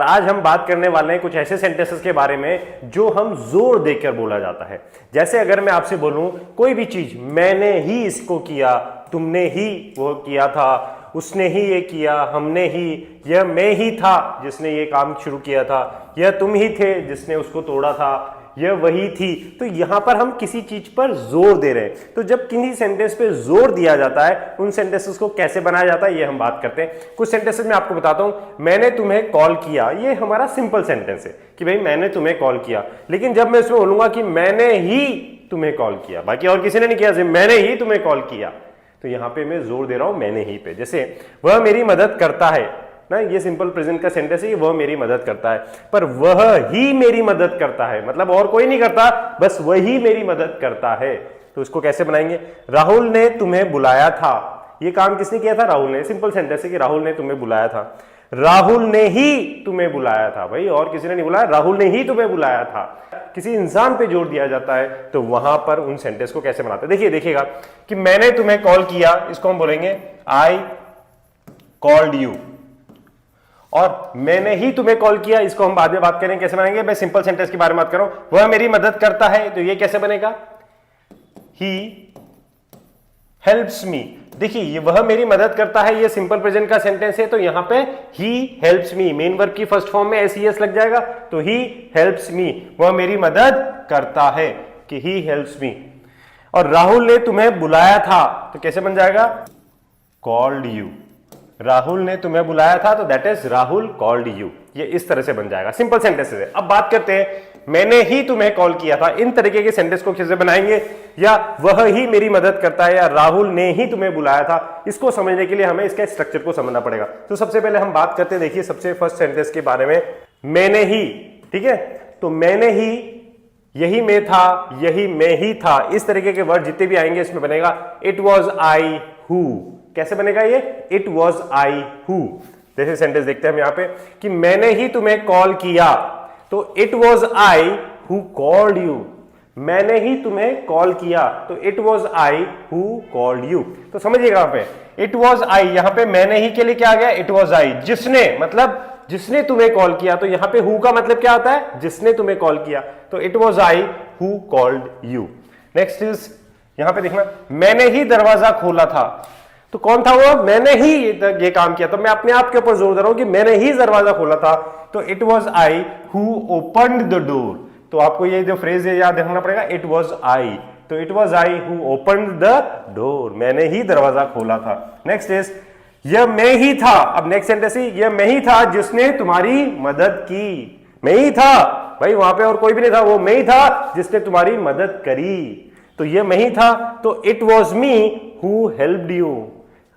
आज हम बात करने वाले हैं कुछ ऐसे सेंटेंसेस के बारे में जो हम जोर देकर बोला जाता है। जैसे अगर मैं आपसे बोलूं कोई भी चीज, मैंने ही इसको किया, तुमने ही वो किया था, उसने ही ये किया, हमने ही, यह मैं ही था जिसने ये काम शुरू किया था, यह तुम ही थे जिसने उसको तोड़ा था, यह वही थी। तो यहां पर हम किसी चीज पर जोर दे रहे हैं। तो जब किसी सेंटेंस पे जोर दिया जाता है, उन सेंटेंसेस को कैसे बनाया जाता है ये हम बात करते हैं। कुछ सेंटेंसेस में आपको बताता हूं। मैंने तुम्हें कॉल किया, ये हमारा सिंपल सेंटेंस है कि भाई मैंने तुम्हें कॉल किया। लेकिन जब मैं इसमें बोलूंगा कि मैंने ही तुम्हें कॉल किया, बाकी और किसी ने नहीं किया, मैंने ही तुम्हें कॉल किया, तो यहां पे मैं जोर दे रहा हूं मैंने ही पे। जैसे वह मेरी मदद करता है ना, ये सिंपल प्रेजेंट का सेंटेंस है, वह मेरी मदद करता है, पर वह ही मेरी मदद करता है, मतलब और कोई नहीं करता, बस वही मेरी मदद करता है। तो इसको कैसे बनाएंगे? राहुल ने तुम्हें बुलाया था, ये काम किसने किया था? राहुल ने। सिंपल सेंटेंस है कि राहुल ने तुम्हें बुलाया था। राहुल ने ही तुम्हें बुलाया था, भाई और किसी ने नहीं बुलाया, राहुल ने ही तुम्हें बुलाया था। किसी इंसान पे जोर दिया जाता है तो वहां पर उन सेंटेंस को कैसे बनाते हैं। देखिएगा कि मैंने तुम्हें कॉल किया, इसको हम बोलेंगे आई कॉल्ड यू, और मैंने ही तुम्हें कॉल किया, इसको हम बाद में बात करेंगे कैसे बनाएंगे। मैं सिंपल सेंटेंस के बारे में बात कर रहा हूं। वह मेरी मदद करता है, तो ये कैसे बनेगा? He helps me. देखिए ये वह मेरी मदद करता है, ये सिंपल प्रेजेंट का सेंटेंस है, तो यहां पे he helps me, main verb की फर्स्ट फॉर्म में एस लग जाएगा, तो ही हेल्प्स मी, वह मेरी मदद करता है, कि ही हेल्प्स मी। और राहुल ने तुम्हें बुलाया था, तो कैसे बन जाएगा? Called you. राहुल ने तुम्हें बुलाया था, तो that is Rahul called you. ये इस तरह से बन जाएगा, सिंपल सेंटेंस है। अब बात करते हैं मैंने ही तुम्हें कॉल किया था, इन तरीके के सेंटेंस को कैसे बनाएंगे, या वह ही मेरी मदद करता है, या राहुल ने ही तुम्हें बुलाया था। इसको समझने के लिए हमें इसके स्ट्रक्चर को समझना पड़ेगा। तो सबसे पहले हम बात करते हैं, देखिए सबसे फर्स्ट सेंटेंस के बारे में, मैंने ही। ठीक है, तो मैंने ही, यही मैं था, यही मैं ही था, इस तरीके के वर्ड जितने भी आएंगे इसमें बनेगा इट वॉज आई हु। कैसे बनेगा ये? It was I who. जैसे सेंटेंस देखते हैं हम यहां पे कि मैंने ही तुम्हें कॉल किया, तो it was I who called you. मैंने ही तुम्हें कॉल किया, तो it was I who called you. तो समझिएगा यहां पे इट वॉज आई, यहां पे मैंने ही के लिए क्या आ गया? It was I. जिसने, मतलब जिसने तुम्हें कॉल किया, तो यहां पे हु का मतलब क्या होता है? जिसने तुम्हें कॉल किया, तो it was I who called you. Next is, यहां पे देखना, मैंने ही दरवाजा खोला था, तो कौन था वो? मैंने ही ये काम किया। तो मैं अपने आप के ऊपर जोर दे रहा हूं कि मैंने ही दरवाजा खोला था, तो it was I who opened the door. तो आपको ये जो फ्रेज है याद रखना पड़ेगा, इट वॉज आई, तो it was I who opened the door, मैंने ही दरवाजा खोला था। नेक्स्ट इज, यह मैं ही था। अब नेक्स्ट सेंटेंस, यह मैं ही था जिसने तुम्हारी मदद की। मैं ही था भाई, वहां पे और कोई भी नहीं था, वो मैं ही था जिसने तुम्हारी मदद करी, तो यह मैं ही था, तो it was me who helped you.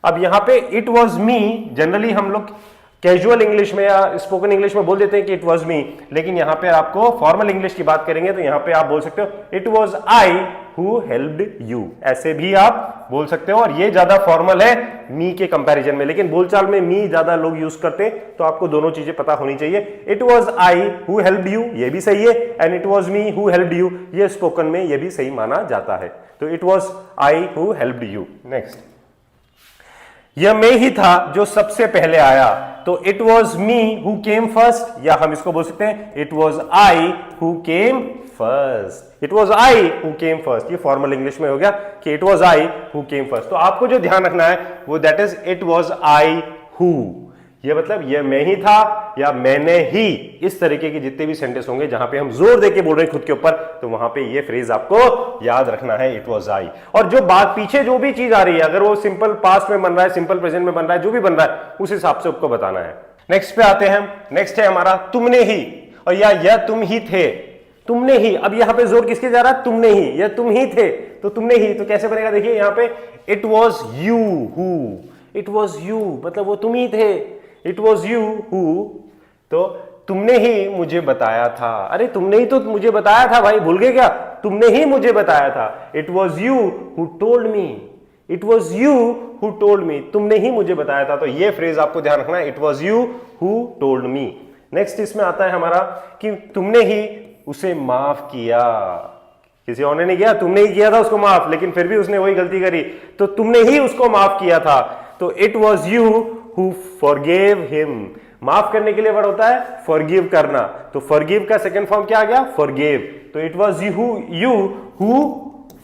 अब यहां पे इट वॉज मी, जनरली हम लोग कैजुअल इंग्लिश में या स्पोकन इंग्लिश में बोल देते हैं कि इट वॉज मी, लेकिन यहां पे आपको फॉर्मल इंग्लिश की बात करेंगे तो यहां पे आप बोल सकते हो it was I who helped you, ऐसे भी आप बोल सकते हो। और ये ज्यादा फॉर्मल है मी के कंपैरिजन में, लेकिन बोलचाल में मी ज्यादा लोग यूज करते हैं, तो आपको दोनों चीजें पता होनी चाहिए। It was I who helped you, ये भी सही है, and it was me who helped you, ये स्पोकन में ये भी सही माना जाता है। तो it was I who helped you. Next, यह मैं ही था जो सबसे पहले आया, तो it was me who came first, या हम इसको बोल सकते हैं it was I who came first. It was I who came first, ये फॉर्मल इंग्लिश में हो गया कि it was I who came first. तो आपको जो ध्यान रखना है वो that is it was I who, ये मतलब ये मैं ही था या मैंने ही, इस तरीके के जितने भी सेंटेंस होंगे जहां पे हम जोर देके बोल रहे हैं खुद के ऊपर, तो वहां पे ये फ्रेज आपको याद रखना है, इट वॉज आई। और जो बात पीछे जो भी चीज आ रही है, अगर वो सिंपल पास्ट में बन रहा है, सिंपल प्रेजेंट में बन रहा है, जो भी बन रहा है उस हिसाब से आपको बताना है। नेक्स्ट पे आते हैं, नेक्स्ट है हमारा तुमने ही, और या यह तुम ही थे। तुमने ही, अब यहां पे जोर किसके जा रहा है? तुमने ही, यह तुम ही थे, तो तुमने ही, तो कैसे बनेगा? देखिए यहां पे it was you who, it was you मतलब वो तुम ही थे, इट वॉज यू हु, तो तुमने ही मुझे बताया था। अरे तुमने ही तो मुझे बताया था भाई, भूल गए क्या? तुमने ही मुझे बताया था। It was you who told me, it was you who told me, तुमने ही मुझे बताया था। तो ये फ्रेज आपको ध्यान रखना है, it was you who told me. Next इसमें आता है हमारा कि तुमने ही उसे माफ किया, किसी और ने नहीं किया, तुमने ही किया था उसको माफ, लेकिन फिर भी उसने वही गलती करी, तो तुमने ही उसको माफ किया था। तो it was you who forgave him, माफ करने के लिए वर्ड होता है फॉरगिव करना, तो फॉरगिव का सेकंड फॉर्म क्या आ गया? फॉरगेव। तो it was you who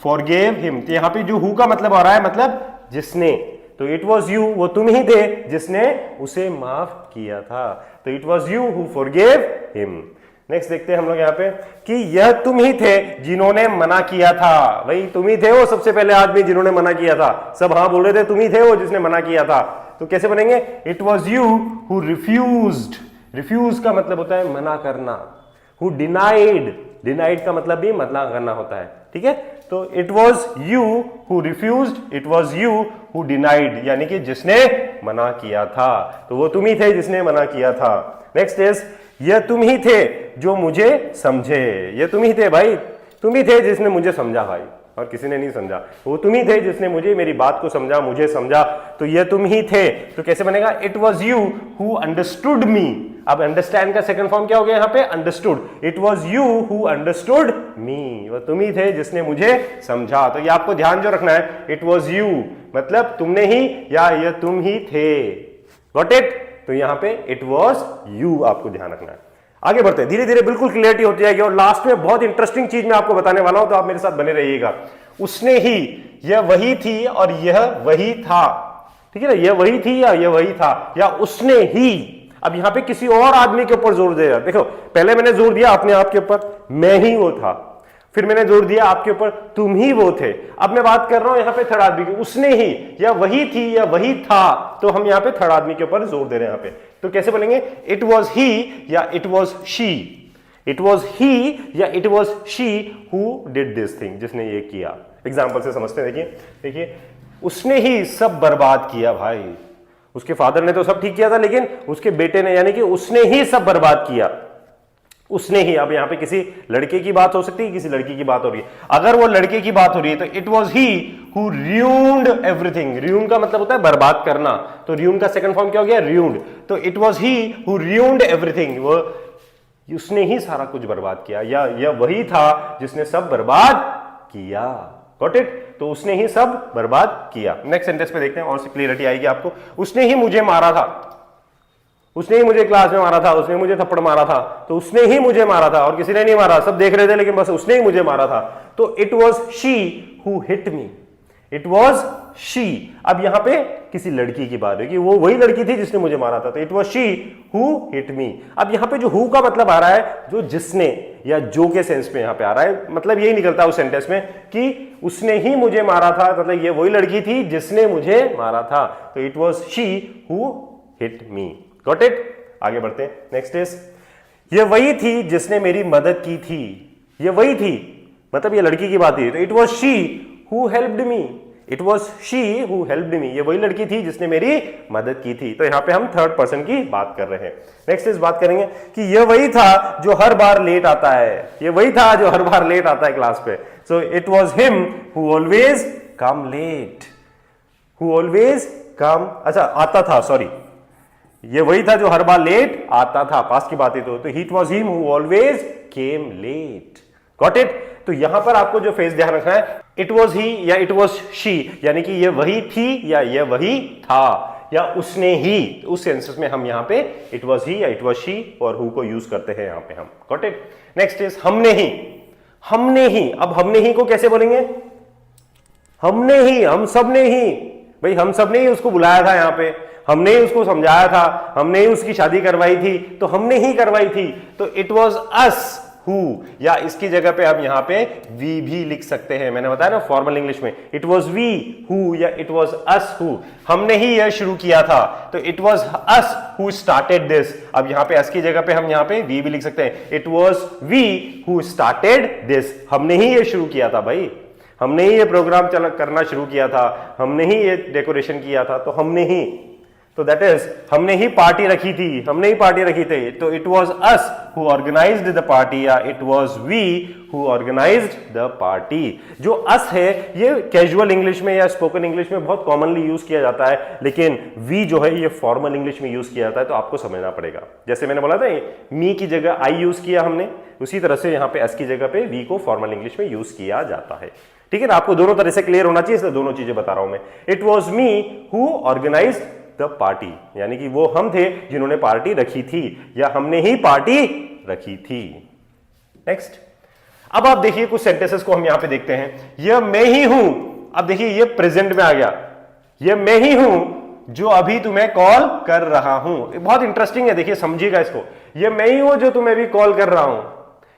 forgave him. तो यहां पे जो हु का मतलब आ रहा है मतलब जिसने, तो इट वॉज यू, वो तुम ही थे जिसने उसे माफ किया था। तो it was you who forgave him. Next देखते हैं हम लोग यहाँ पे कि यह तुम ही थे जिन्होंने मना किया था। भाई तुम ही थे वो सबसे पहले आदमी जिन्होंने मना किया था। सब हाँ बोल रहे थे, तुम ही थे वो जिसने मना किया था। तो कैसे बनेंगे? It was you who refused. Refuse का मतलब होता है मना करना। हु डिनाइड, डिनाइड का मतलब भी मना करना होता है, ठीक है। तो it was you who refused, it was you who denied, यानी कि जिसने मना किया था। तो वो तुम ही थे जिसने मना किया था। नेक्स्ट इज यह तुम ही थे जो मुझे समझे। ये तुम ही थे भाई, तुम ही थे जिसने मुझे समझा भाई, और किसी ने नहीं समझा। वो तुम ही थे जिसने मुझे मेरी बात को समझा, मुझे समझा। तो ये तुम ही थे। तो कैसे बनेगा? It was you who understood me. अब अंडरस्टैंड का सेकंड फॉर्म क्या हो गया यहाँ पे? Understood. It was you who understood me. वो तुम ही थे जिसने मुझे समझा। तो ये आपको ध्यान जो रखना है, इट वॉज यू मतलब तुमने ही या ये तुम ही थे। Got it? तो यहाँ पे इट वॉज यू आपको ध्यान रखना है। आगे बढ़ते हैं, धीरे धीरे बिल्कुल क्लियरिटी होती जाएगी। और लास्ट में बहुत इंटरेस्टिंग चीज मैं आपको बताने वाला हूं, तो आप मेरे साथ बने रहिएगा। उसने ही, यह वही थी और यह वही था, ठीक है ना। यह वही थी या यह वही था, या उसने ही। अब यहां पे किसी और आदमी के ऊपर जोर दे रहा। देखो पहले मैंने जोर दिया अपने आप के ऊपर, मैं ही वो था। फिर मैंने जोर दिया आपके ऊपर, तुम ही वो थे। अब मैं बात कर रहा हूं यहां पे थर्ड आदमी की, उसने ही, या वही थी या वही था। तो हम यहां पे थर्ड आदमी के ऊपर जोर दे रहे हैं यहां पे। तो कैसे बनेंगे? इट वॉज ही या it was she. It was he या it was she who did this thing, जिसने ये किया। एग्जाम्पल से समझते हैं। देखिए उसने ही सब बर्बाद किया भाई। उसके फादर ने तो सब ठीक किया था, लेकिन उसके बेटे ने, यानी कि उसने ही सब बर्बाद किया। उसने ही। अब यहां पे किसी लड़के की बात हो सकती है, किसी लड़की की बात हो रही है। अगर वो लड़के की बात हो रही है तो it was he who ruined everything. ruin का मतलब होता है बर्बाद करना। तो ruin का सेकंड फॉर्म क्या हो गया? ruined। तो it was he who ruined everything. वो उसने ही सारा कुछ बर्बाद किया, या वही था जिसने सब बर्बाद किया। Got it? तो उसने ही सब बर्बाद किया। नेक्स्ट सेंटेंस पे देखते हैं और सी क्लियरिटी आएगी आपको। उसने ही मुझे मारा था, उसने ही मुझे क्लास में मारा था, उसने मुझे थप्पड़ मारा था। तो उसने ही मुझे मारा था और किसी ने नहीं मारा, सब देख रहे थे, लेकिन बस उसने ही मुझे मारा था। तो it was she who hit me. It was she. अब यहां पे किसी लड़की की बात है कि वो वही लड़की थी जिसने मुझे मारा था। तो it was she who hit me. अब यहां पे जो हु का मतलब आ रहा है, जो जिसने या जो के सेंस में यहां पे आ रहा है, मतलब यही निकलता है उस सेंटेंस में कि उसने ही मुझे मारा था, मतलब ये वही लड़की थी जिसने मुझे मारा था। तो it was she who hit me. Got it? आगे बढ़ते हैं। नेक्स्ट इज ये वही थी जिसने मेरी मदद की थी। ये वही थी मतलब ये लड़की की बात है। तो it was she who helped me. It was she who helped me. ये वही लड़की थी जिसने मेरी मदद की थी। तो यहां पे हम थर्ड पर्सन की बात कर रहे हैं। नेक्स्ट इज बात करेंगे कि यह वही था जो हर बार लेट आता है। ये वही था जो हर बार लेट आता है क्लास पे। So it was him who always come late. Who always come, अच्छा आता था, सॉरी, ये वही था जो हर बार लेट आता था, पास की बात है। तो it was him who always came late. Got it? तो यहां पर आपको जो फेस ध्यान रखना है, इट वॉज ही या इट वॉज शी, यानी कि ये वही थी या ये वही था या उसने ही। उस सेंसेस में हम यहां पे इट वॉज ही या इट वॉज शी और हु को यूज करते हैं यहां पे हम। Got it? नेक्स्ट इज हमने ही। हमने ही। अब हमने ही को कैसे बोलेंगे? हमने ही, हम सब ने ही। भाई हम सब ने ही उसको बुलाया था यहाँ पे, हमने ही उसको समझाया था, हमने ही उसकी शादी करवाई थी, तो हमने ही करवाई थी। तो इट वॉज अस हु, या इसकी जगह पे हम यहां पे वी भी लिख सकते हैं। मैंने बताया ना फॉर्मल इंग्लिश में, इट वॉज वी हु या इट वॉज अस हु। हमने ही यह शुरू किया था। तो it was us who started this. अब यहां पे अस की जगह पे हम यहां पे वी भी लिख सकते हैं। It was we who started this. हमने ही यह शुरू किया था भाई, हमने ही ये प्रोग्राम करना शुरू किया था, हमने ही ये डेकोरेशन किया था। तो हमने ही, तो दैट इज हमने ही पार्टी रखी थी, हमने ही पार्टी रखी थी। तो it was us who organised the party या it was we who organised the party. जो अस है ये कैजुअल इंग्लिश में या स्पोकन इंग्लिश में बहुत कॉमनली यूज किया जाता है, लेकिन वी जो है ये फॉर्मल इंग्लिश में यूज किया जाता है। तो आपको समझना पड़ेगा, जैसे मैंने बोला था मी की जगह आई यूज किया हमने, उसी तरह से यहाँ पे अस की जगह पे वी को फॉर्मल इंग्लिश में यूज किया जाता है। ठीक है ना? आपको दोनों तरह से क्लियर होना चाहिए, इसलिए दोनों चीजें बता रहा हूं मैं। It was me who organised the party, यानी कि वो हम थे जिन्होंने पार्टी रखी थी, या हमने ही पार्टी रखी थी। नेक्स्ट, अब आप देखिए कुछ सेंटेंसेस को हम यहां पे देखते हैं। यह मैं ही हूं, अब देखिए ये प्रेजेंट में आ गया, यह मैं ही हूं जो अभी तुम्हें कॉल कर रहा हूं। बहुत इंटरेस्टिंग है, देखिए समझिएगा इसको। ये मैं ही हूं जो तुम्हें भी कॉल कर रहा हूं,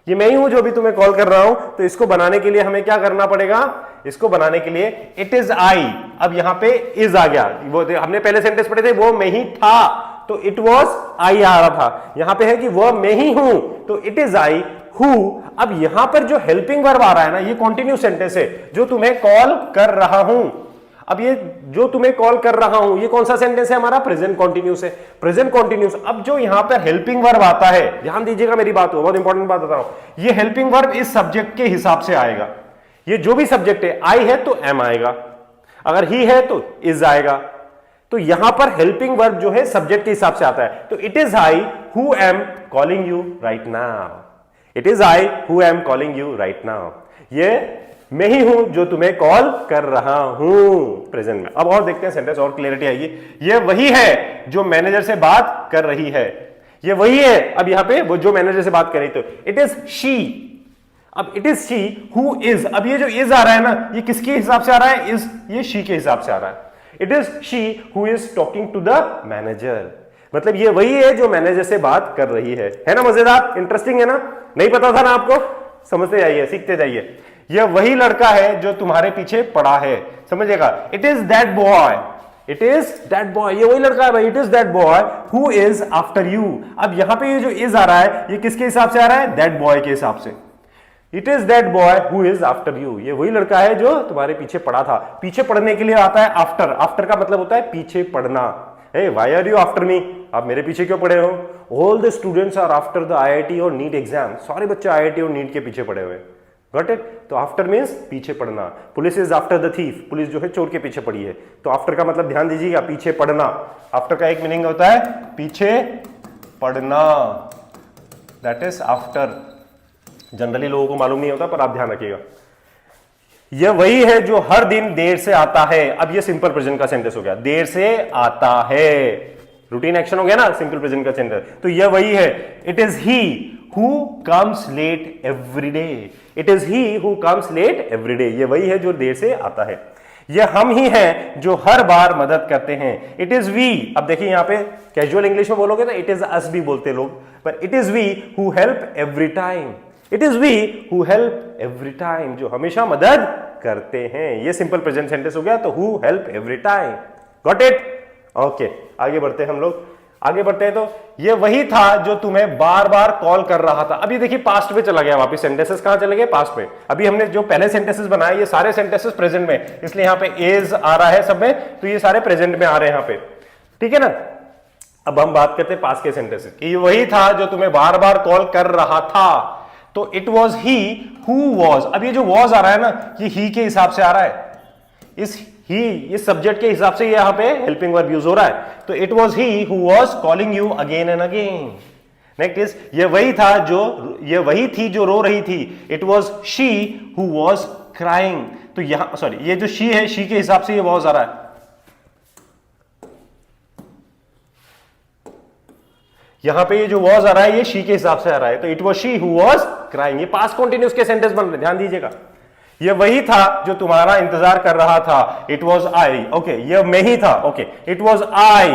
ये मैं ही हूं जो अभी तुम्हें कॉल कर रहा हूं। तो इसको बनाने के लिए हमें क्या करना पड़ेगा, इसको बनाने के लिए इट इज आई, अब यहां पे इज आ गया। वो हमने पहले सेंटेंस पढ़े थे वो मैं ही था, तो इट वॉज आई आ रहा था। यहां पे है कि वह मैं ही हूं, तो इट इज आई हु। अब यहां पर जो हेल्पिंग वर्ब आ रहा है ना, ये कॉन्टिन्यूस सेंटेंस है, जो तुम्हें कॉल कर रहा हूं। अब ये जो तुम्हें कॉल कर रहा हूं, ये कौन सा सेंटेंस है हमारा, प्रेजेंट कॉन्टिन्यूस है, प्रेजेंट कॉन्टिन्यूस। अब जो यहां पर हेल्पिंग वर्ब आता है, ध्यान दीजिएगा मेरी बात को, बहुत इंपॉर्टेंट बात बता रहा हूं। ये हेल्पिंग वर्ब इस सब्जेक्ट के हिसाब से आएगा। ये जो भी सब्जेक्ट है, आई है तो एम आएगा, अगर ही है तो इज आएगा। तो यहां पर हेल्पिंग वर्ब जो है सब्जेक्ट के हिसाब से आता है। तो it is I who am calling you right now, it is I who am calling you right now. ये मैं ही हूं जो तुम्हें कॉल कर रहा हूं, प्रेजेंट में। अब और देखते हैं सेंटेंस, और क्लियरिटी आएगी। ये वही है जो मैनेजर से बात कर रही है, ये वही है। अब यहां पे वो जो मैनेजर से बात कर रही, तो इट इज शी। अब it is she who is, अब ये जो इज आ रहा है ना, ये किसके हिसाब से आ रहा है, इज, ये शी के हिसाब से आ रहा है। It is she who is talking to the manager, मतलब ये वही है जो मैनेजर से बात कर रही है ना। मजेदार, इंटरेस्टिंग है ना, नहीं पता था ना आपको, समझते जाइए, सीखते जाइए। यह वही लड़का है जो तुम्हारे पीछे पड़ा है, समझिएगा। It is that boy, it is that boy, ये वही लड़का है भाई, it is that boy who is after you. अब यहां पे ये जो इज आ रहा है, ये किसके हिसाब से आ रहा है, दैट बॉय के हिसाब से। It is that boy who is after you, ये वही लड़का है जो तुम्हारे पीछे पड़ा था। पीछे पड़ने के लिए आता है आफ्टर, आफ्टर का मतलब होता है पीछे पड़ना। Hey why are you after me, आप मेरे पीछे क्यों पड़े हो। All the students are after the IIT और नीट एग्जाम, सारे बच्चे आईआईटी और नीट के पीछे पड़े हुए। Got it. तो आफ्टर मीन्स पीछे पड़ना। Police is after the thief, police जो है चोर के पीछे पड़ी है। तो आफ्टर का मतलब ध्यान दीजिएगा, पीछे पड़ना। आफ्टर का एक मीनिंग होता है पीछे पड़ना, दैट इज आफ्टर। जनरली लोगों को मालूम नहीं होता, पर आप ध्यान रखिएगा। यह वही है जो हर दिन देर से आता है। अब ये सिंपल प्रेजेंट का सेंटेंस हो गया, देर से आता है, रूटीन एक्शन हो गया ना सिंपल प्रेजेंट का सेंटेंस। तो यह वही है, it is he who comes late every day, it is he who comes late every day, ये वही है जो देर से आता है। यह हम ही हैं जो हर बार मदद करते हैं, it is we। अब देखिए यहां पे कैजुअल इंग्लिश में बोलोगे तो it is us भी बोलते लोग, पर it is we who help every time, it is we who help every time, जो हमेशा मदद करते हैं। ये सिंपल प्रेजेंट सेंटेंस हो गया, तो who help every time, got it? Okay, आगे बढ़ते हैं हम लोग, आगे बढ़ते हैं। तो ये वही था जो तुम्हें बार बार कॉल कर रहा था। अभी देखिए पास्ट में चला गया वापस, सेंटेंसेस कहां चले गए, पास्ट में। अभी हमने जो पहले सेंटेंसेस बनाए, ये सारे सेंटेंसेस प्रेजेंट में, इसलिए यहां पे इज आ रहा है सब में, तो ये सारे प्रेजेंट में आ रहे हैं यहां पे, ठीक है ना। अब हम बात करते हैं पास्ट के सेंटेंसेस। ये वही था जो तुम्हें बार बार कॉल कर रहा था, तो it was he who was. अब ये जो वॉज आ रहा है ना, ये ही के हिसाब से आ रहा है, इस सब्जेक्ट के हिसाब से यहां पे हेल्पिंग वर्ब यूज हो रहा है। तो it was he who was calling you again and again. Next is, ये वही था जो, ये वही थी जो रो रही थी, it was she who was crying. तो यहां सॉरी, ये जो शी है, शी के हिसाब से ये वॉज आ रहा है। यहां पे ये जो वॉज आ रहा है, ये शी के हिसाब से आ रहा है। तो it was she who was crying, ये पास्ट कंटिन्यूअस के सेंटेंस बन रहे, ध्यान दीजिएगा। ये वही था जो तुम्हारा इंतजार कर रहा था, इट वॉज आई। ओके, ये मैं ही था, ओके, इट वॉज आई।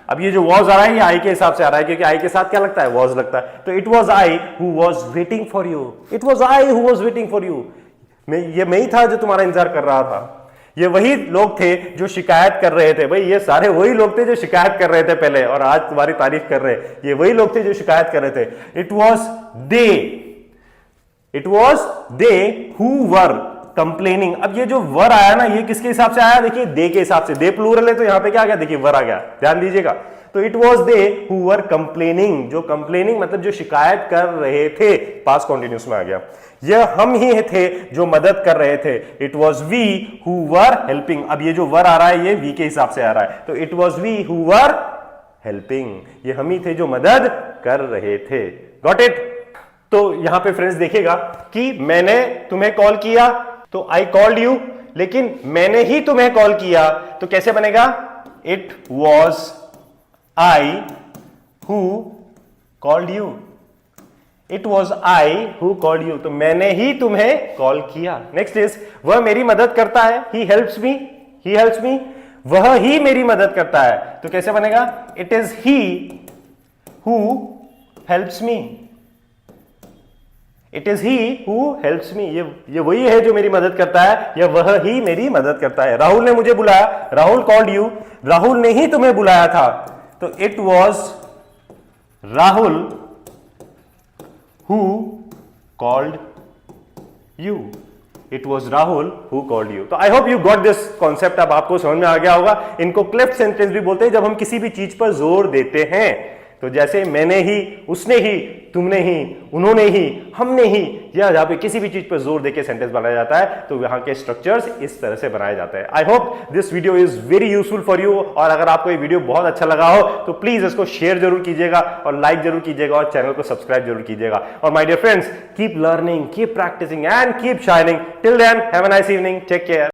अब ये जो वॉज आ रहा है, ये आई के हिसाब से आ रहा है, क्योंकि आई के साथ क्या लगता है, वॉज लगता है। तो it was I who was waiting for you, it was I who was waiting for you. ये मैं ही था जो तुम्हारा इंतजार कर रहा था। ये वही लोग थे जो शिकायत कर रहे थे, भाई ये सारे वही लोग थे जो शिकायत कर रहे थे पहले, और आज तुम्हारी तारीफ कर रहे हैं। ये वही लोग थे जो शिकायत कर रहे थे। It was they, it was they who were complaining. अब ये जो वर आया ना, ये किसके हिसाब से आया, देखिए दे के हिसाब से, दे प्लूरल है तो यहां पे क्या आ गया, देखिए वर आ गया, ध्यान दीजिएगा। तो it was they who were complaining, जो कंप्लेनिंग मतलब जो शिकायत कर रहे थे, पास्ट कंटिन्यूअस में आ गया। यह हम ही थे जो मदद कर रहे थे, it was we who were helping. अब ये जो वर आ रहा है, ये वी के हिसाब से आ रहा है, तो it was we who were helping, ये हम ही थे जो मदद कर रहे थे। Got it. तो यहां पे फ्रेंड्स देखिएगा कि मैंने तुम्हें कॉल किया, तो आई कॉल्ड यू, लेकिन मैंने ही तुम्हें कॉल किया, तो कैसे बनेगा, it was I who called you. It was I who called you, तो मैंने ही तुम्हें कॉल किया। नेक्स्ट इज वह मेरी मदद करता है, he helps me, he helps me, वह ही मेरी मदद करता है, तो कैसे बनेगा, it is he who helps me, it is he who helps me, ये वही है जो मेरी मदद करता है, या वह ही मेरी मदद करता है। राहुल ने मुझे बुलाया, राहुल कॉल्ड यू, राहुल ने ही तुम्हें बुलाया था, तो it was Rahul who called you, it was Rahul who called you. तो I hope you got this concept, अब आपको समझ में आ गया होगा। इनको क्लिफ्ट सेंटेंस भी बोलते हैं जब हम किसी भी चीज पर जोर देते हैं। तो जैसे मैंने ही, उसने ही, तुमने ही, उन्होंने ही, हमने ही, या जहां पे किसी भी चीज पर जोर देके सेंटेंस बनाया जाता है तो यहां के स्ट्रक्चर्स इस तरह से बनाए जाते हैं। I hope this video is very useful for you, और अगर आपको ये वीडियो बहुत अच्छा लगा हो तो प्लीज इसको शेयर जरूर कीजिएगा और लाइक जरूर कीजिएगा और चैनल को सब्सक्राइब जरूर कीजिएगा। और my dear friends, keep learning, keep practising and keep shining. Till then, have a nice evening, take care.